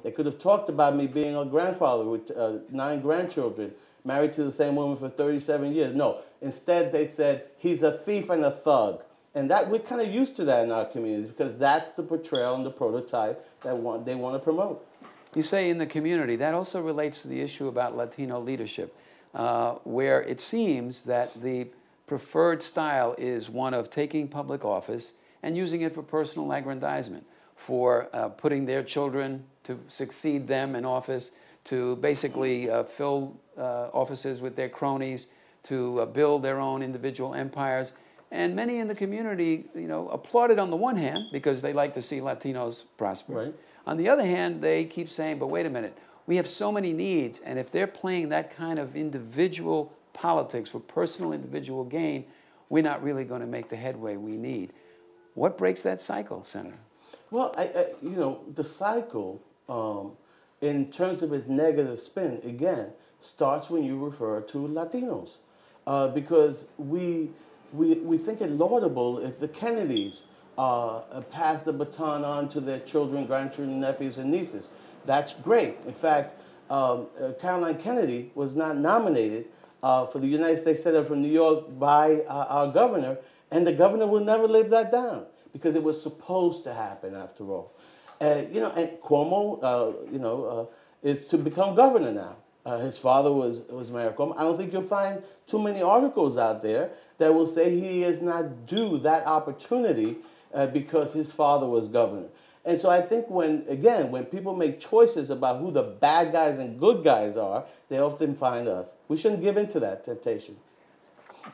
They could have talked about me being a grandfather with 9 grandchildren, married to the same woman for 37 years. No, instead they said, he's a thief and a thug. And that we're kind of used to that in our communities because that's the portrayal and the prototype that they want to promote. You say in the community. That also relates to the issue about Latino leadership, where it seems that the preferred style is one of taking public office and using it for personal aggrandizement, for putting their children to succeed them in office, to basically fill offices with their cronies, to build their own individual empires. And many in the community, applaud it on the one hand because they like to see Latinos prosper. Right. On the other hand, they keep saying, but wait a minute, we have so many needs, and if they're playing that kind of individual politics for personal individual gain, we're not really going to make the headway we need. What breaks that cycle, Senator? Well, the cycle, in terms of its negative spin, again, starts when you refer to Latinos. Because we think it laudable if the Kennedys pass the baton on to their children, grandchildren, nephews, and nieces. That's great. In fact, Caroline Kennedy was not nominated for the United States Senator from New York by our governor, and the governor will never live that down because it was supposed to happen after all. And Cuomo, is to become governor now. His father was Mayor Cuomo. I don't think you'll find too many articles out there that will say he is not due that opportunity because his father was governor. And so I think when people make choices about who the bad guys and good guys are, they often find us. We shouldn't give in to that temptation.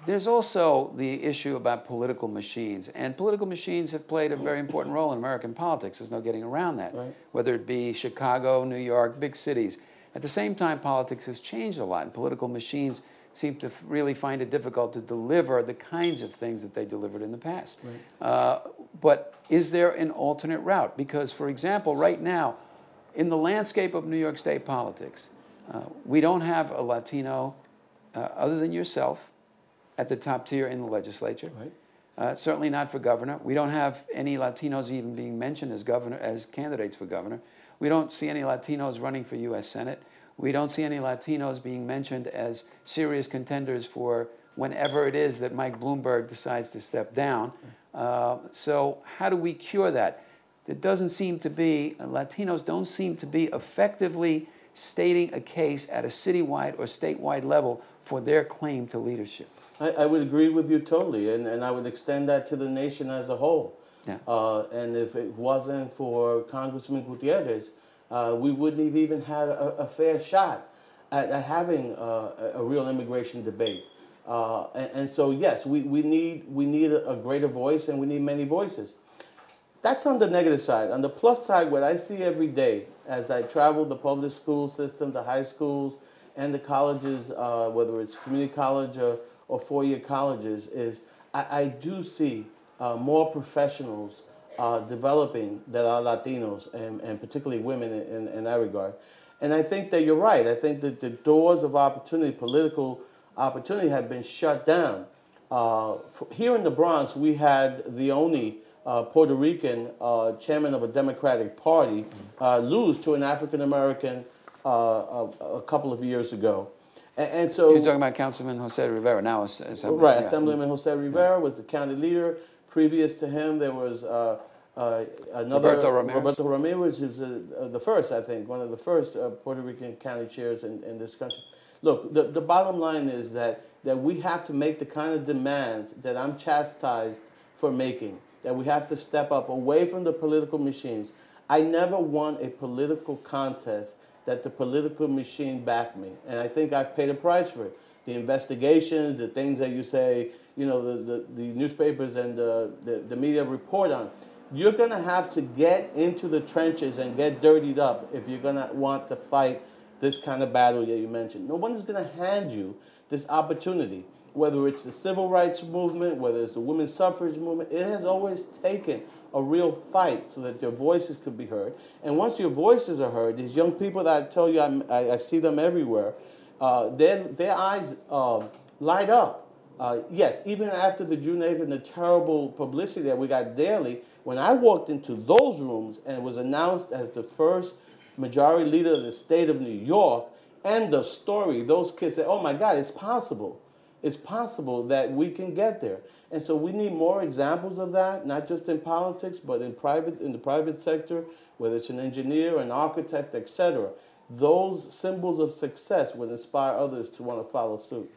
There's also the issue about political machines, and political machines have played a very important role in American politics. There's no getting around that, right. Whether it be Chicago, New York, big cities. At the same time, politics has changed a lot, and political machines seem to really find it difficult to deliver the kinds of things that they delivered in the past. Right. But is there an alternate route? Because, for example, right now, in the landscape of New York State politics, we don't have a Latino, other than yourself, at the top tier in the legislature. Right. Certainly not for governor. We don't have any Latinos even being mentioned as candidates for governor. We don't see any Latinos running for U.S. Senate. We don't see any Latinos being mentioned as serious contenders for whenever it is that Mike Bloomberg decides to step down. So how do we cure that? It doesn't seem to be, Latinos don't seem to be effectively stating a case at a citywide or statewide level for their claim to leadership. I would agree with you totally, and I would extend that to the nation as a whole. Yeah. And if it wasn't for Congressman Gutierrez, we wouldn't have even had a fair shot at having a real immigration debate. And so, yes, we need a greater voice, and we need many voices. That's on the negative side. On the plus side, what I see every day as I travel the public school system, the high schools, and the colleges, whether it's community college or four-year colleges, is I do see more professionals developing that are Latinos, and particularly women in that regard. And I think that you're right. I think that the doors of opportunity, political opportunity, have been shut down. Here in the Bronx, we had the only Puerto Rican chairman of a Democratic Party lose to an African-American a couple of years ago. And so You're talking about Councilman Jose Rivera, now Assemblyman. Right, Assemblyman Jose Rivera was the county leader. Previous to him, there was another Roberto Ramirez, who's the first, I think, one of the first Puerto Rican county chairs in this country. Look, the bottom line is that we have to make the kind of demands that I'm chastised for making, that we have to step up away from the political machines. I never won a political contest that the political machine backed me, and I think I've paid a price for it. The investigations, the things that you say, the newspapers and the media report on. You're going to have to get into the trenches and get dirtied up if you're going to want to fight this kind of battle that you mentioned. No one is going to hand you this opportunity, whether it's the civil rights movement, whether it's the women's suffrage movement. It has always taken a real fight so that their voices could be heard. And once your voices are heard, these young people that I tell you, I see them everywhere, their eyes light up. Yes, even after the June 8th and the terrible publicity that we got daily, When I walked into those rooms and was announced as the first majority leader of the state of New York, end of story, those kids said, oh my God, it's possible. It's possible that we can get there. And so we need more examples of that, not just in politics, but in the private sector, whether it's an engineer, an architect, etc. Those symbols of success would inspire others to want to follow suit.